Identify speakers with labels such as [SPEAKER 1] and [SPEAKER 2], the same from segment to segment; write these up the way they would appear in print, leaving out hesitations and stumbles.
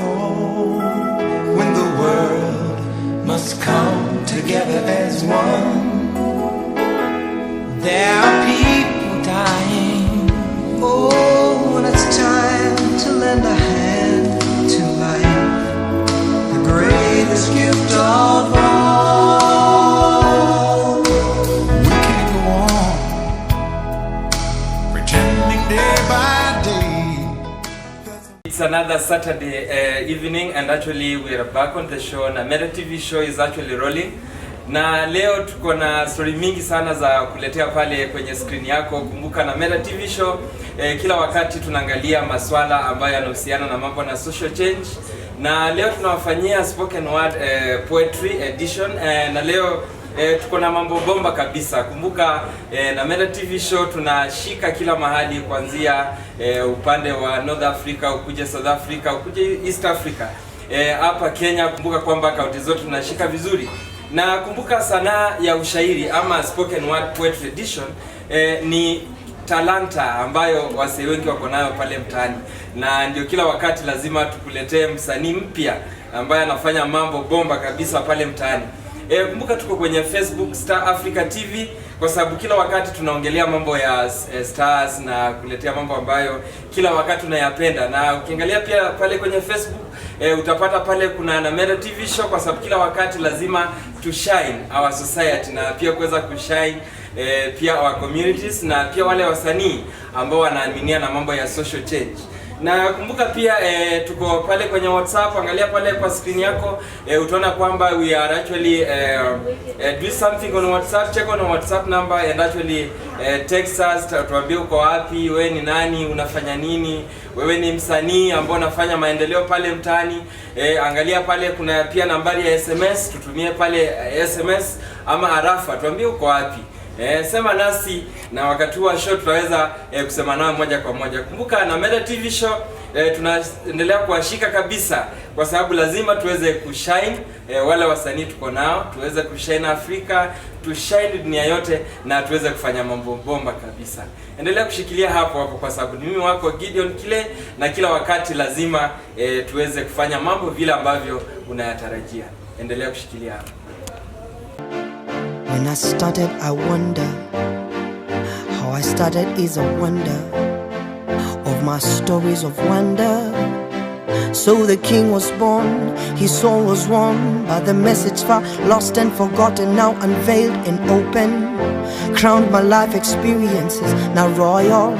[SPEAKER 1] call when the world must come together as one. There are people dying. Oh, when it's time to lend a hand to life, the greatest gift of all. We can't go on pretending day by day.
[SPEAKER 2] It's another Saturday evening, and actually we are back on the show. Namera TV show is actually rolling. Na leo tuko na story mingi sana za kuletea pale kwenye screen yako. Kumbuka Namera TV show kila wakati tunaangalia maswala ambayo yanahusiana na mambo na social change. Na leo tunawafanyia spoken word poetry edition, na leo tuko na mambo bomba kabisa. Kumbuka Namera TV show tunashika kila mahali, kuanzia upande wa North Africa, ukuje South Africa, ukuje East Africa, hapa Kenya. Kumbuka kwamba kaunti zote tunashika vizuri. Na kumbuka sanaa ya ushairi ama spoken word poetry edition ni talanta ambayo wasee wengi wako nayo pale mtaani, na ndio kila wakati lazima tukuletee msanii mpya ambaye anafanya mambo bomba kabisa pale mtaani. Kumbuka tuko kwenye Facebook Star Africa TV, kwa sababu kila wakati tunaongelea mambo ya stars na kuletea mambo ambayo kila wakati unayapenda. Na ukiangalia pia pale kwenye Facebook utapata pale kuna Namera TV show, kwa sababu kila wakati lazima to shine our society na pia kuweza kushine pia our communities na pia wale wasanii ambao wanaaminia na mambo ya social change. Na kumbuka pia tuko pale kwenye WhatsApp. Angalia pale kwa screen yako, utaona kwamba we are actually do something on WhatsApp. Check on WhatsApp number and actually text us, tuambie uko wapi, wewe ni nani, unafanya nini, wewe ni msanii ambao unafanya maendeleo pale mtaani. Angalia pale kuna pia nambari ya SMS, tutumie pale SMS ama arafa, tuambie uko wapi. Sema nasi na wakati wa show tutaweza kusema nao moja kwa moja. Kumbuka Namera TV show tunaendelea kuwashika kabisa, kwa sababu lazima tuweze kushine wale wasanii tuko nao, tuweze kushine Afrika, tushine dunia yote, na tuweze kufanya mambo bomba kabisa. Endelea kushikilia hapo hapo, kwa sababu ni mimi wako Gideon Kile, na kila wakati lazima tuweze kufanya mambo vile ambavyo unayatarajia. Endelea kushikilia hapo.
[SPEAKER 3] When I started, I wonder. How I started is a wonder of my stories of wonder. So the king was born, his soul was won by the message far lost and forgotten, now unveiled and open. Crowned my life experiences, now royal.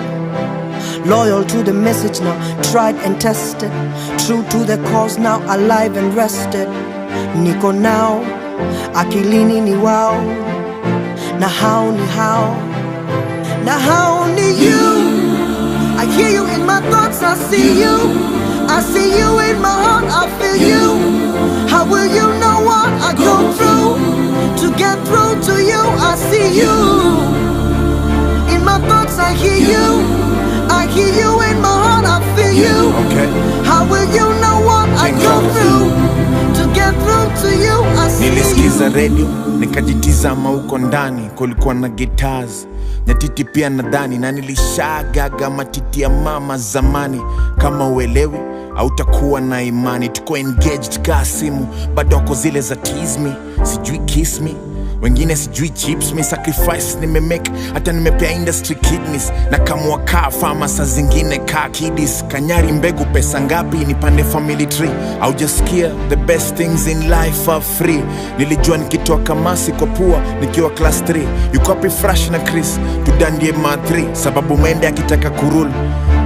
[SPEAKER 3] Loyal to the message, now tried and tested. True to the cause, now alive and rested. Niko now, akilini ni wao. Na how ni how. Na how ni you. I hear you in my thoughts, I see you. I see you in my heart, I feel you. How will you know what I go through to get through to you? I see you. In my thoughts I hear you. I hear you in my heart, I feel you.
[SPEAKER 4] Okay.
[SPEAKER 3] How will you know what I go through to get through to you? I see you.
[SPEAKER 4] Nilisikiza radio, nikajitizama huko ndani, kulikuwa na guitars, nyatiti pia nadhani, na nilishagaga matiti ya mama zamani. Kama uelewi, hautakuwa na imani. Tuko engaged ka simu, bado wako zile za tease me, sijui kiss me, wengine sijui chips me. Sacrifice nimemake, hata nimepea industry kidneys. Na kama kaa fama saa zingine kaa kiddies. Kanyari mbegu pesa ngapi, nipande family tree. Haujasikia the best things in life are free. Nilijua nikitoa kamasi kwa pua nikiwa class 3. Yuko wapi Fresh na Chris, tudandie ma 3. Sababu mende akitaka kurule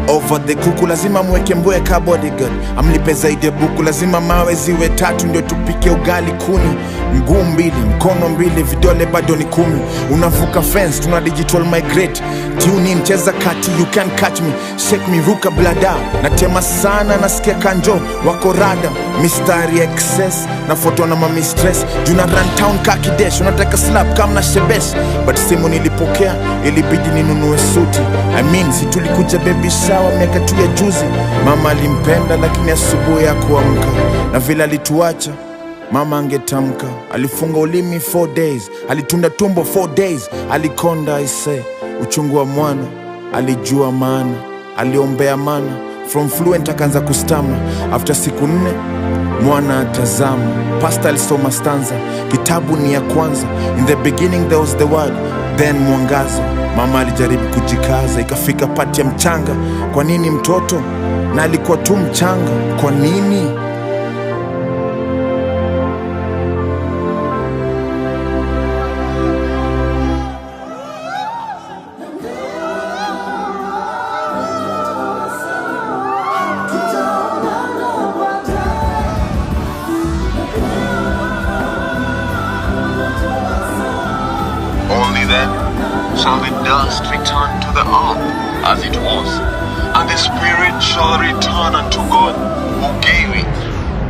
[SPEAKER 4] over the kuku, lazima mweke mboe ka bodyguard. Amlipe zaidi ya buku, lazima mawe ziwe 3 ndio tupike ugali kuni. Mguu mbili, mkono mbili, vidole bado ni 10. Unavuka fence, tuna digital migrate. Tune in, cheza kati, you can catch me. Shake me, ruka blada. Natema sana, nasikia kanjo, wako rada. Mistari excess, na photo na mami stress. Juna run town kaki dash, unataka slap kama na shebesh. But simu nilipokea, ilibidi ninunue suti. I mean, si tulikuja baby shower miaka tu ya juzi. Mama alimpenda lakini asubuhi ya kuamka, na vile alituacha mama angetamka. Alifunga ulimi 4 days, alitunda tumbo 4 days. Alikonda ise uchungu wa mwana, alijua maana, aliombea mana from fluent akaanza kustama. After siku 4 mwana atazama. Pastor alisoma stanza, kitabu ni ya kwanza. In the beginning there was the word, then mwangaza. Mama alijaribu kujikaza, ikafika pati ya mchanga. Kwa nini mtoto? Na alikuwa tu mchanga. Kwa nini?
[SPEAKER 5] Only then shall the dust return to the earth as it was, and the spirit shall return unto God who gave it.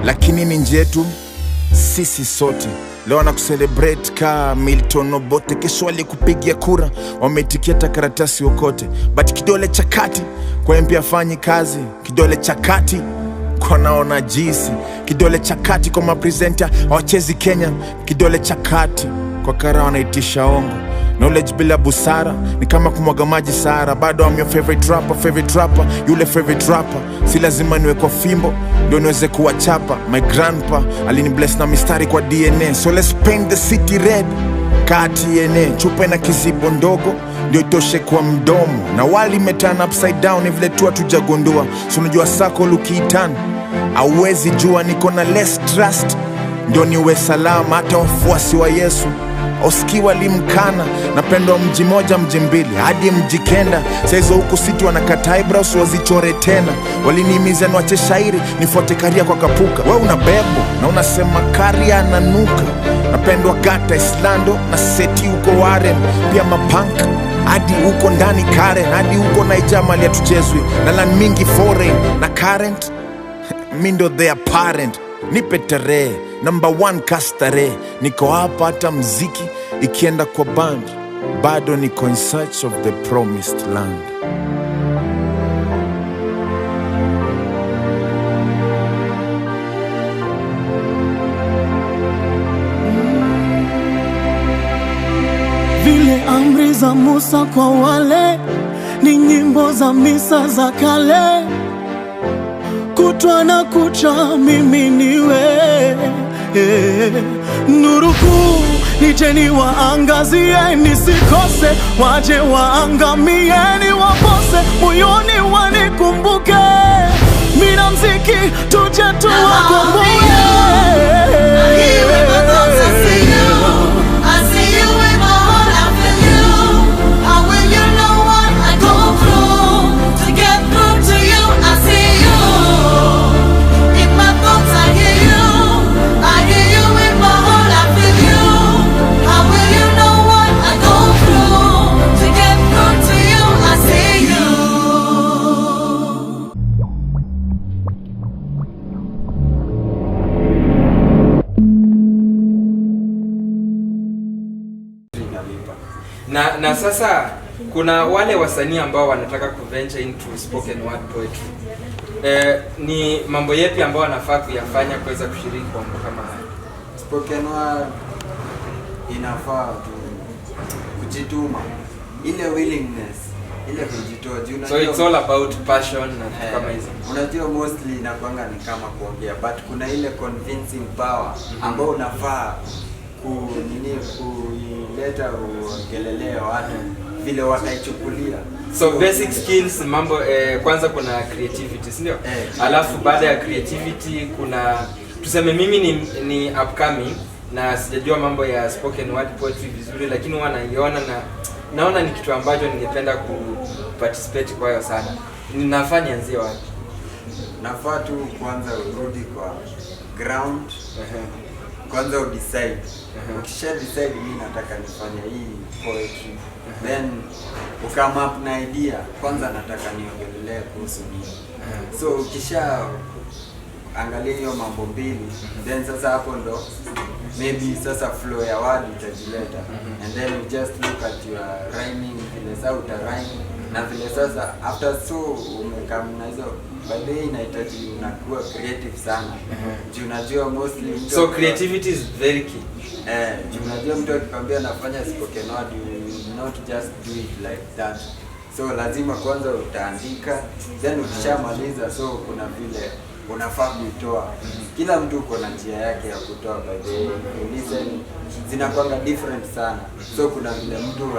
[SPEAKER 4] Lakini ni nje yetu sisi sote. Leo na kucelebrate ka Milton Obote. Kesho walikupigia kura, wameitikia karatasi wokote. But kidole cha kati kwa MP afanyi kazi. Kidole cha kati kwa naona jisi. Kidole cha kati kwa mapresenter hawachezi Kenya. Kidole cha kati kwa kara wanaitisha ongo. Knowledge bila busara ni kama kumwaga maji Sahara. Bado I'm your favorite rapper, yule favorite rapper. Si lazima niwe kwa fimbo ndio niweze kuwachapa. My grandpa alini bless na mistari kwa DNA. So let's paint the city red. Kati ene chupa na kizibo ndogo ndio itoshe kwa mdomo. Na wali metana upside down ni vile tu hatujagundua. So unajua sako lukiitana hauwezi jua. Niko na less trust ndio niwe salama. Hata wafuasi wa Yesu Oskiwa limkana. Napendwa mji moja mji mbili hadi mji kenda. Saizo huku city wanakata eyebrows wazichore tena. Walinihimiza niwache shairi nifuate karia kwa kapuka. Wewe unabebo na unasema karia nanuka. Napendwa Gata Islando na seti huko Warren. Pia mapunk hadi huko ndani Karen. Hadi huko Naijamali hatuchezwi na land mingi foreign na current. Mindo their parent. Nipe tarehe number 1 kastare. Niko hapa hata mziki ikienda kwa band. Bado niko in search of the promised land.
[SPEAKER 6] Vile amri za Musa kwa wale ni nyimbo za misa za kale. Kutwa na kucha mimi niwe nuru kuu, nije niwaangazie nisikose. Waje waangamie niwapose, moyoni wanikumbuke. Mina mziki tuje tuwakumbuke.
[SPEAKER 2] Na sasa kuna wale wasanii ambao wanataka kuventure into spoken word poetry. Ni mambo yepi ambao wanafaa kuyafanya kuweza kushiriki kwa mambo kama haya?
[SPEAKER 7] Spoken word inafaa kujituma, ile willingness, ile kujitoa.
[SPEAKER 2] So it's all about passion na kama hizo.
[SPEAKER 7] Unajua mostly inakuanga ni kama kuongea, but kuna ile convincing power ambao unafaa kuileta uongelelea watu vile wataichukulia.
[SPEAKER 2] So basic skills mambo kwanza kuna creativity, si ndio? Alafu baada ya creativity kuna tuseme mimi ni upcoming na sijajua mambo ya spoken word poetry vizuri, lakini huwa naiona na naona ni kitu ambacho ningependa kuparticipate kwa hiyo sana. Ninafaa nianzie wapi?
[SPEAKER 7] Nafaa tu kwanza urudi kwa ground. Kwanza udecide. Ukisha decide mimi nataka nifanye hii poetry. Then ukama up na idea, kwanza nataka niongelee kuhusu nini. So ukisha angalia hiyo mambo mbili, then sasa hapo ndo maybe sasa flow ya word itajileta. And then you just look at your rhyming, vile sasa uta rhyme na vile sasa after so umekamna hizo. By the way inahitaji unakuwa creative sana. Juu unajua mostly
[SPEAKER 2] so creativity is very key.
[SPEAKER 7] Juu unajua mtu akikwambia anafanya spoken word, you not just do it like that. So lazima kwanza utaandika, then ukishamaliza so kuna vile unafaa kuitoa. Kila mtu uko na njia yake ya kutoa, by the way. Listen, zinakuanga different sana. So kuna vile mtu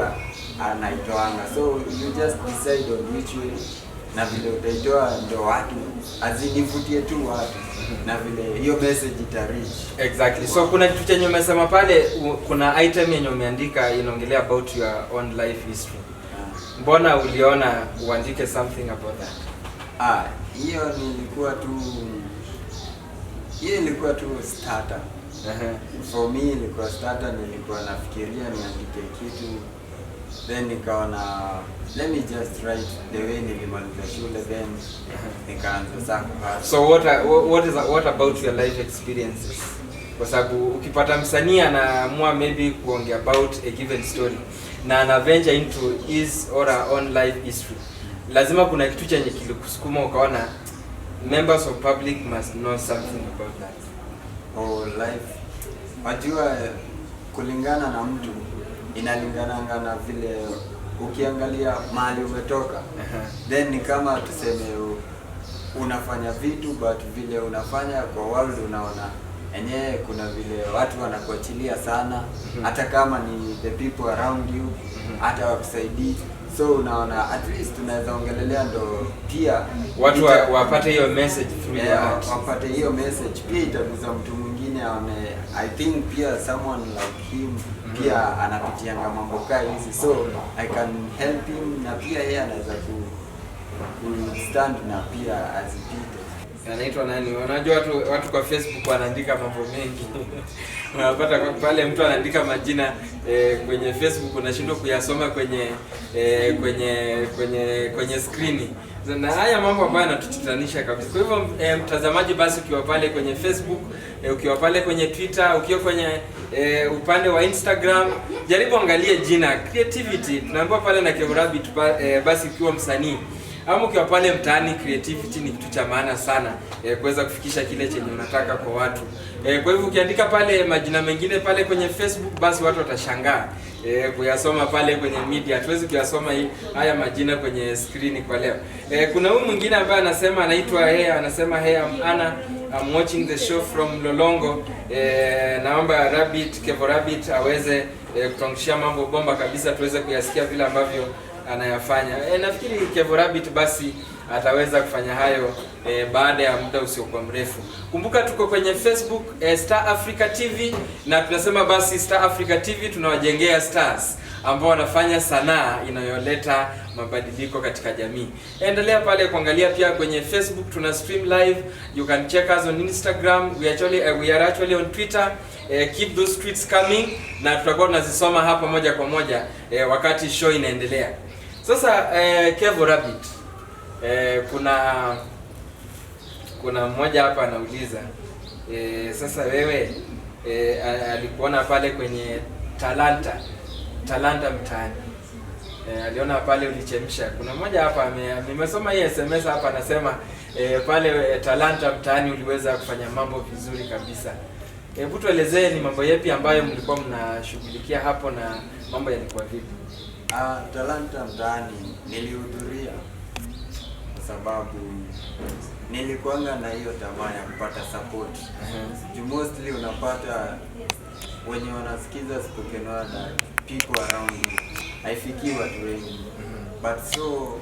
[SPEAKER 7] anaitoanga. So you just decide on which way na vile utaitoa ndo watu azinivutie tu watu na vile hiyo message ita-reach.
[SPEAKER 2] Exactly. So kuna kitu chenye umesema pale, kuna item yenye umeandika inaongelea about your own life history. Mbona uliona uandike something about that?
[SPEAKER 7] Hiyo ilikuwa tu starter. For me ilikuwa starter, nilikuwa nafikiria niandike kitu. Then nikaona let me just write the way nilimaliza shule, then nikaanza sasa.
[SPEAKER 2] So what about your life experiences? Kwa sababu ukipata msanii anaamua maybe kuongea about a given story na ana venture into his or her own life history, lazima kuna kitu chenye kilikusukuma ukaona members of public must know something about that.
[SPEAKER 7] Life. Wajua kulingana na mtu inalingana na vile ukiangalia mahali umetoka. Then ni kama tuseme unafanya vitu but vile unafanya kwa world unaona enyewe kuna vile watu wanakuachilia sana, hata kama ni the people around you hata wakusaidii. So unaona at least tunaweza ongelelea ndo pia
[SPEAKER 2] watu wapate hiyo message through your art.
[SPEAKER 7] Wapate hiyo message pia itaguza mtu mwingine aone I think pia someone like him pia anapitianga mambo kama hizi, so I can help him na pia yeye anaweza ku stand na pia azipite.
[SPEAKER 2] Anaitwa nani? Unajua watu kwa Facebook wanaandika mambo mengi. Unapata pale mtu anaandika majina kwenye Facebook unashindwa kuyasoma kwenye screen. Na haya mambo ambayo yanatutatanisha kabisa. Kwa hivyo mtazamaji, basi ukiwa pale kwenye Facebook, ukiwa pale kwenye Twitter, ukiwa kwenye upande wa Instagram, jaribu angalie jina Creativity. Tunaambiwa pale na Kevo Rabbit, basi ukiwa msanii ama ukiwa pale mtaani, creativity ni kitu cha maana sana kuweza kufikisha kile chenye unataka kwa watu. Kwa hivyo ukiandika pale majina mengine pale kwenye Facebook, basi watu watashangaa kuyasoma pale kwenye media. Hatuwezi kuyasoma haya majina kwenye screen kwa leo. Kuna huyu mwingine ambaye anasema anaitwa anasema Anna, I'm watching the show from Lolongo. Naomba Kevo Rabbit aweze kutuangishia mambo bomba kabisa tuweze kuyasikia vile ambavyo anayafanya. Nafikiri Kevo Rabbit basi ataweza kufanya hayo baada ya muda usiokuwa mrefu. Kumbuka tuko kwenye Facebook Star Africa TV, na tunasema basi Star Africa TV tunawajengea stars ambao wanafanya sanaa inayoleta mabadiliko katika jamii. Endelea pale kuangalia pia kwenye Facebook, tuna stream live. You can check us on Instagram. We are actually on Twitter. Keep those tweets coming na tutakuwa tunazisoma hapa moja kwa moja wakati show inaendelea. Sasa Kevo Rabbit, kuna mmoja hapa anauliza sasa wewe alikuona pale kwenye Talanta mtaani, aliona pale ulichemsha. Kuna mmoja hapa nimesoma hii SMS hapa anasema pale Talanta mtaani uliweza kufanya mambo vizuri kabisa. Hebu tuelezee ni mambo yapi ambayo mlikuwa mnashughulikia hapo na mambo yalikuwa vipi?
[SPEAKER 7] Talanta mtaani nilihudhuria kwa sababu nilikuanga na hiyo tamaa ya kupata support. Mostly unapata wenye wanasikiza spoken word people around you haifikii watu wengi. But so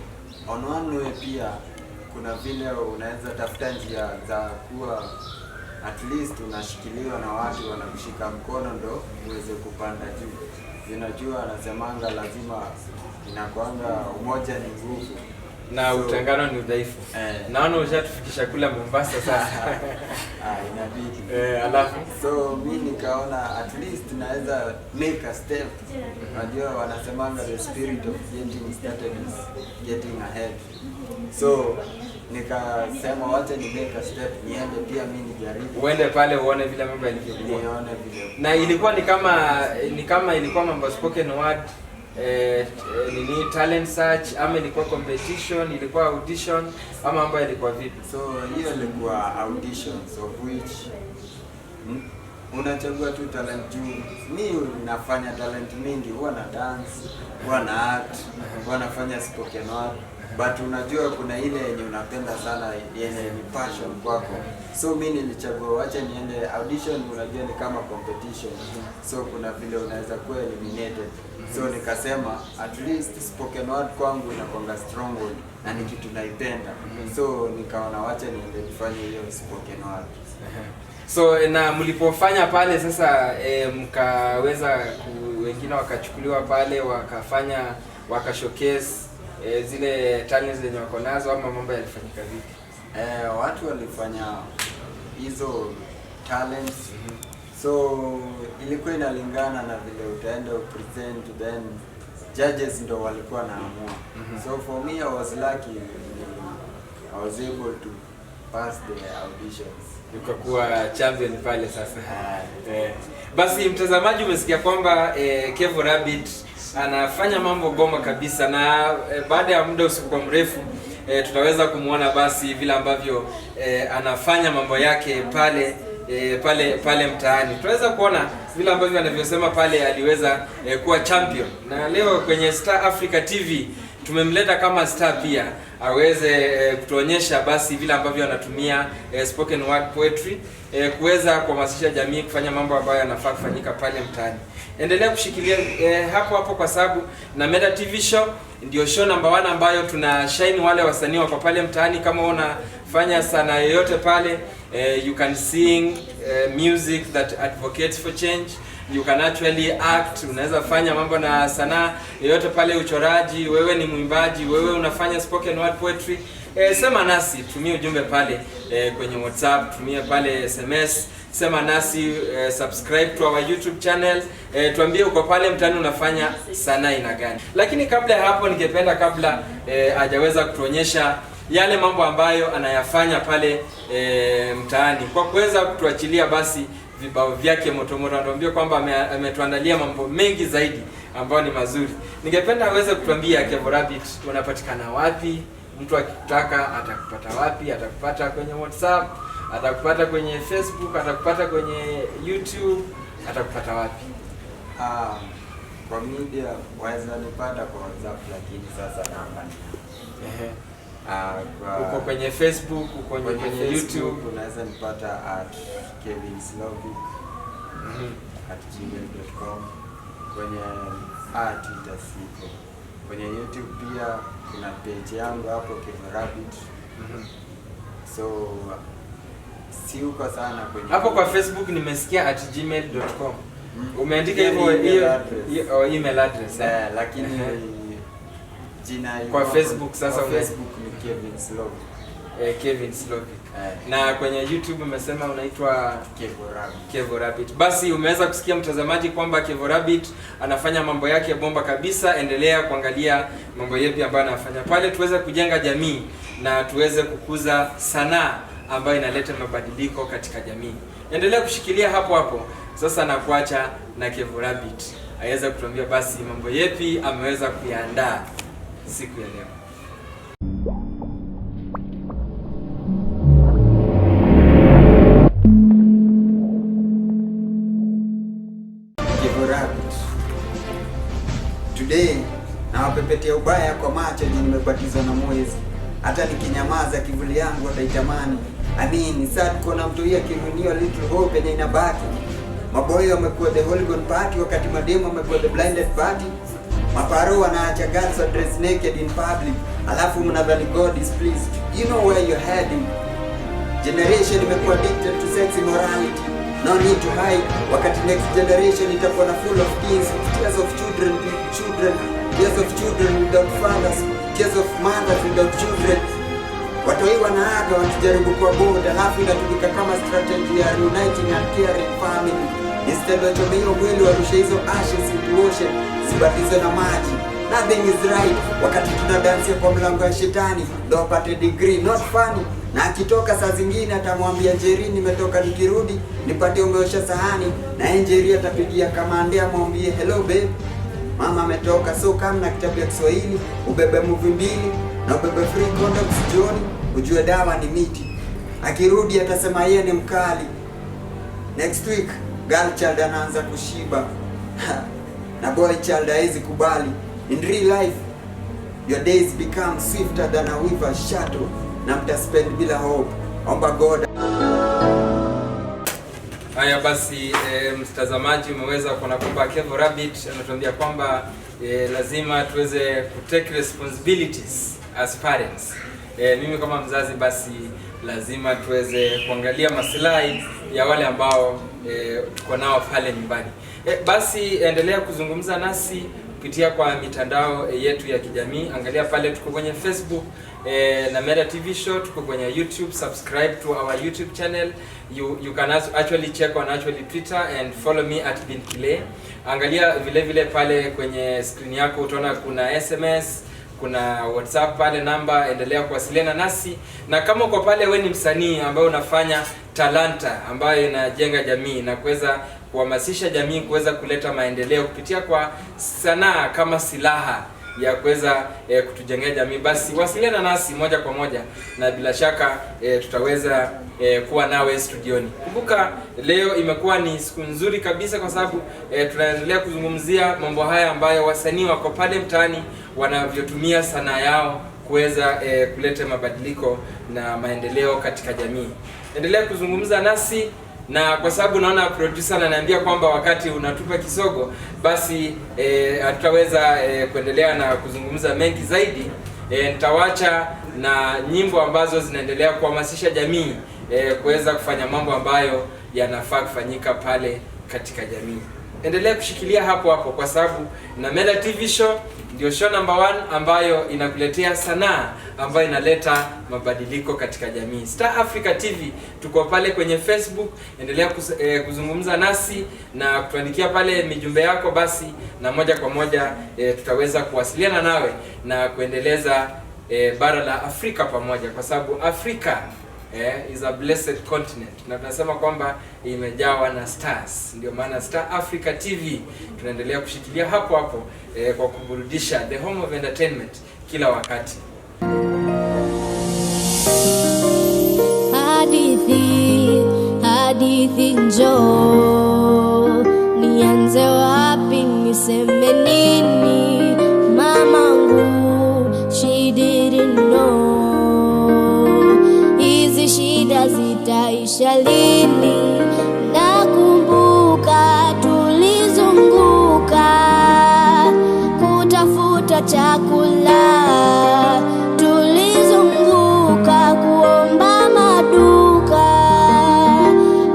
[SPEAKER 7] on one way pia kuna vile unaweza tafuta njia za kuwa at least unashikiliwa na watu wanakushika mkono ndo uweze kupanda juu. Unajua anasemanga lazima inakuanga umoja ni nguvu
[SPEAKER 2] na utengano ni udhaifu. Naona ushatufikisha kula Mombasa sasa.
[SPEAKER 7] Inabidi.
[SPEAKER 2] Alafu
[SPEAKER 7] so mimi nikaona at least naweza make a step. Unajua wanasemanga the spirit of getting started is getting ahead. So nikasema wacha ni make a step, niende pia mimi nijaribu.
[SPEAKER 2] Uende pale uone vile mambo yalivyokuwa.
[SPEAKER 7] Nione vile.
[SPEAKER 2] Na ilikuwa ni kama ilikuwa mambo spoken word, nini talent search, ama ilikuwa competition, ilikuwa audition, ama mambo yalikuwa vipi?
[SPEAKER 7] So hiyo ilikuwa auditions of which unachagua tu talent juu. Mimi nafanya talent mingi, huwa na dance, huwa na act, huwa nafanya spoken word. But unajua kuna ile yenye unapenda sana yenye ni passion kwako. So mimi nilichagua wacha niende audition, unajua ni kama competition. So kuna vile unaweza kuwa eliminated. So nikasema at least spoken word kwangu inakuanga stronghold na ni kitu naipenda. So nikaona wacha niende nifanye hiyo spoken word.
[SPEAKER 2] So na mlipofanya pale sasa mkaweza wengine wakachukuliwa pale wakafanya showcase zile talents zenye wako nazo, ama mambo yalifanyika vipi?
[SPEAKER 7] Watu walifanya hizo talents. So ilikuwa inalingana na vile utaenda present, then judges ndo walikuwa naamua. So for me I was lucky, I was able to pass the auditions.
[SPEAKER 2] Ukakuwa champion pale sasa. Basi mtazamaji, umesikia kwamba Kevo Rabbit anafanya mambo bomba kabisa, na baada ya muda usikuwa mrefu tutaweza kumuona basi vile ambavyo anafanya mambo yake pale mtaani. Tutaweza kuona vile ambavyo anavyosema pale aliweza kuwa champion, na leo kwenye Star Africa TV tumemleta kama star pia aweze kutuonyesha basi vile ambavyo anatumia spoken word poetry kuweza kuhamasisha jamii kufanya mambo ambayo yanafaa kufanyika pale mtaani. Endelea kushikilia hapo kwa sababu na Meta TV show ndio show number 1 ambayo tuna shine wale wasanii wako pale mtaani. Kama unafanya sanaa yoyote pale, you can sing music that advocates for change, you can actually act, unaweza fanya mambo na sanaa yoyote pale, uchoraji, wewe ni mwimbaji, wewe unafanya spoken word poetry, sema nasi, tumia ujumbe pale kwenye WhatsApp, tumia pale SMS, sema nasi, subscribe to our YouTube channel, tuambie uko pale mtaani unafanya sanaa ina gani. Lakini kabla ya hapo ningependa kabla hajaweza kutuonyesha yale mambo ambayo anayafanya pale mtaani, kwa kuweza kutuachilia basi vibao vyake motomoto, anatuambia kwamba ametuandalia mambo mengi zaidi ambayo ni mazuri. Ningependa aweze kutuambia Kevo Rabbit unapatikana wapi? Mtu akitaka atakupata wapi? Atakupata kwenye WhatsApp, atakupata kwenye Facebook, atakupata kwenye YouTube, atakupata wapi?
[SPEAKER 7] Kwa media waweza nipata kwa WhatsApp, lakini sasa namba
[SPEAKER 2] uko kwenye Facebook, uko kwenye YouTube,
[SPEAKER 7] unaweza nipata at kevinslovic @gmail.com, kwenye Twitter siko, kwenye YouTube pia kuna page yangu hapo Kevo Rabbit. So si uko sana kwenye
[SPEAKER 2] hapo kwa Facebook nimesikia @gmail.com. Umeandika hivyo hiyo email address
[SPEAKER 7] lakini jina
[SPEAKER 2] kwa Facebook sasa
[SPEAKER 7] Facebook ni Kevin Slovic.
[SPEAKER 2] Kevin Slovic. Na kwenye YouTube umesema unaitwa
[SPEAKER 7] Kevo
[SPEAKER 2] Rabbit. Basi umeweza kusikia mtazamaji kwamba Kevo Rabbit anafanya mambo yake bomba kabisa. Endelea kuangalia mambo yapi ambayo anafanya pale, tuweze kujenga jamii na tuweze kukuza sanaa ambayo inaleta mabadiliko katika jamii. Endelea kushikilia hapo. Sasa nakuacha na Kevo Rabbit aweza kutuambia basi mambo yapi ameweza kuyaandaa siku ya leo.
[SPEAKER 7] Kevo Rabbit. Today na wapepetea ubaya kwa macho yenye nimebatizwa na mwezi. Hata nikinyamaza kivuli yangu ataitamani. Sasa kuna mtu yeye kimunio little hope yenye inabaki. Maboyo wamekuwa the Holy Party wakati mademo wamekuwa the blinded party. Maparo wanaacha girls dress naked in public. Alafu mnadhani God is pleased. You know where you're heading. Generation imekuwa addicted to sex immorality. No need to hide. Wakati next generation itakuwa na full of tears, tears of children, tears of children without fathers, tears of mothers without children. Watu hii wanaaga wakijaribu kwa boda, alafu inatumika kama strategy ya reuniting and caring family. Instead of hiyo mwili warushe hizo ashes into ocean, zibatizwe na maji. Nothing is right. Wakati tunadansia kwa mlango ya shetani, ndio apate degree, not funny. Na akitoka saa zingine atamwambia Jerry nimetoka nikirudi, nipate umeosha sahani. Na Jerry atapigia kamande amwambie hello babe, mama ametoka. So kama na kitabu ya Kiswahili, ubebe movie mbili na ubebe free condoms jioni, ujue dawa ni miti. Akirudi atasema yeye ni mkali. Next week girl child anaanza kushiba na boy child haizi kubali. In real life your days become swifter than a weaver's shuttle, na mtaspend bila hope. Omba God.
[SPEAKER 2] Haya basi, mtazamaji, umeweza kuona kwamba Kevo Rabbit anatuambia kwamba lazima tuweze ku take responsibilities as parents. Mimi kama mzazi basi lazima tuweze kuangalia maslahi ya wale ambao tuko nao pale nyumbani. Basi endelea kuzungumza nasi kupitia kwa mitandao yetu ya kijamii. Angalia pale tuko kwenye Facebook na Mera TV Show, tuko kwenye YouTube. Subscribe to our YouTube channel. You can actually check on Twitter and follow me at @binkile. Angalia vile vile pale kwenye screen yako utaona kuna SMS, kuna WhatsApp pale namba. Endelea kuwasiliana nasi, na kama uko pale wewe ni msanii ambaye unafanya talanta ambayo inajenga jamii na kuweza kuhamasisha jamii kuweza kuleta maendeleo kupitia kwa sanaa kama silaha ya kuweza kutujengea jamii, basi wasiliana nasi moja kwa moja na bila shaka tutaweza kuwa nawe studioni. Kumbuka leo imekuwa ni siku nzuri kabisa kwa sababu tunaendelea kuzungumzia mambo haya ambayo wasanii wako pale mtaani wanavyotumia sanaa yao kuweza kuleta mabadiliko na maendeleo katika jamii. Endelea kuzungumza nasi, na kwa sababu naona producer ananiambia kwamba wakati unatupa kisogo, basi hatutaweza kuendelea na kuzungumza mengi zaidi. Nitawacha na nyimbo ambazo zinaendelea kuhamasisha jamii kuweza kufanya mambo ambayo yanafaa kufanyika pale katika jamii. Endelea kushikilia hapo hapo kwa sababu na Mera TV Show ndio show number 1 ambayo inakuletea sanaa ambayo inaleta mabadiliko katika jamii. Star Africa TV tuko pale kwenye Facebook. Endelea kuzungumza nasi na kutuandikia pale mijumbe yako, basi na moja kwa moja tutaweza kuwasiliana nawe na kuendeleza bara la Afrika pamoja, kwa sababu Afrika is a blessed continent, na tunasema kwamba imejawa na stars. Ndio maana Star Africa TV tunaendelea kushikilia hapo hapo kwa kuburudisha, the home of entertainment kila wakati.
[SPEAKER 8] Hadithi njoo, nianze wapi, niseme nini? Mamangu, she didn't know. Hizi shida zitaisha lini? Nakumbuka tulizunguka kutafuta chakula, tulizunguka kuomba maduka,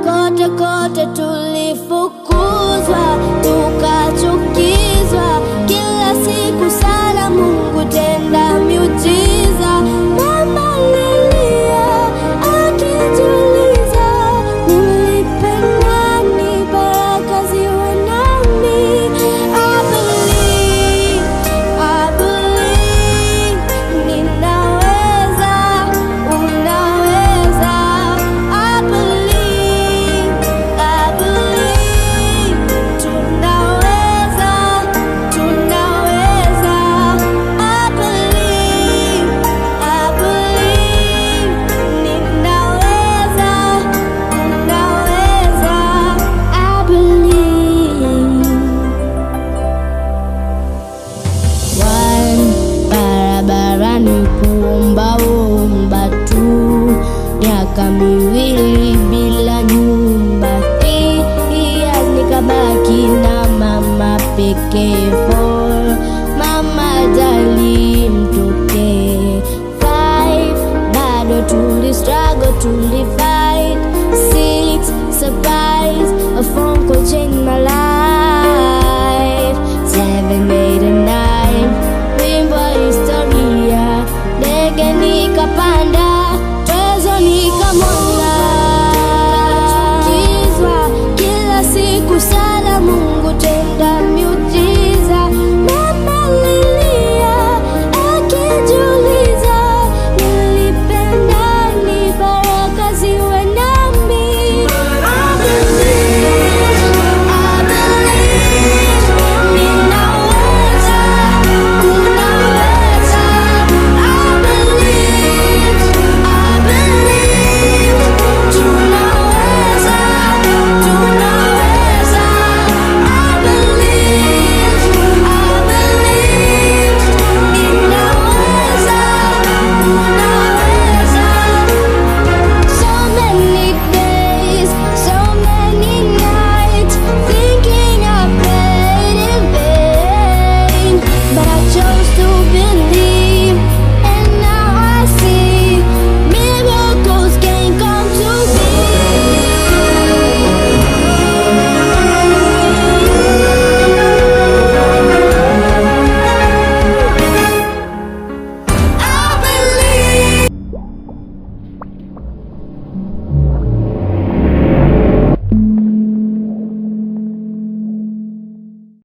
[SPEAKER 8] kote kote tulifukuzwa, tukachukizwa, kila siku sana Mungu tenda miujiza. Mama lilia akijiuliza, nilipe nani baraka ziwe nami? I believe, ninaweza, unaweza. I believe, tunaweza, tunaweza. I believe, ninaweza, unaweza. I believe. Barabarani kuomba tu, miaka miwili bila nyumba, nikabaki na mama pekee.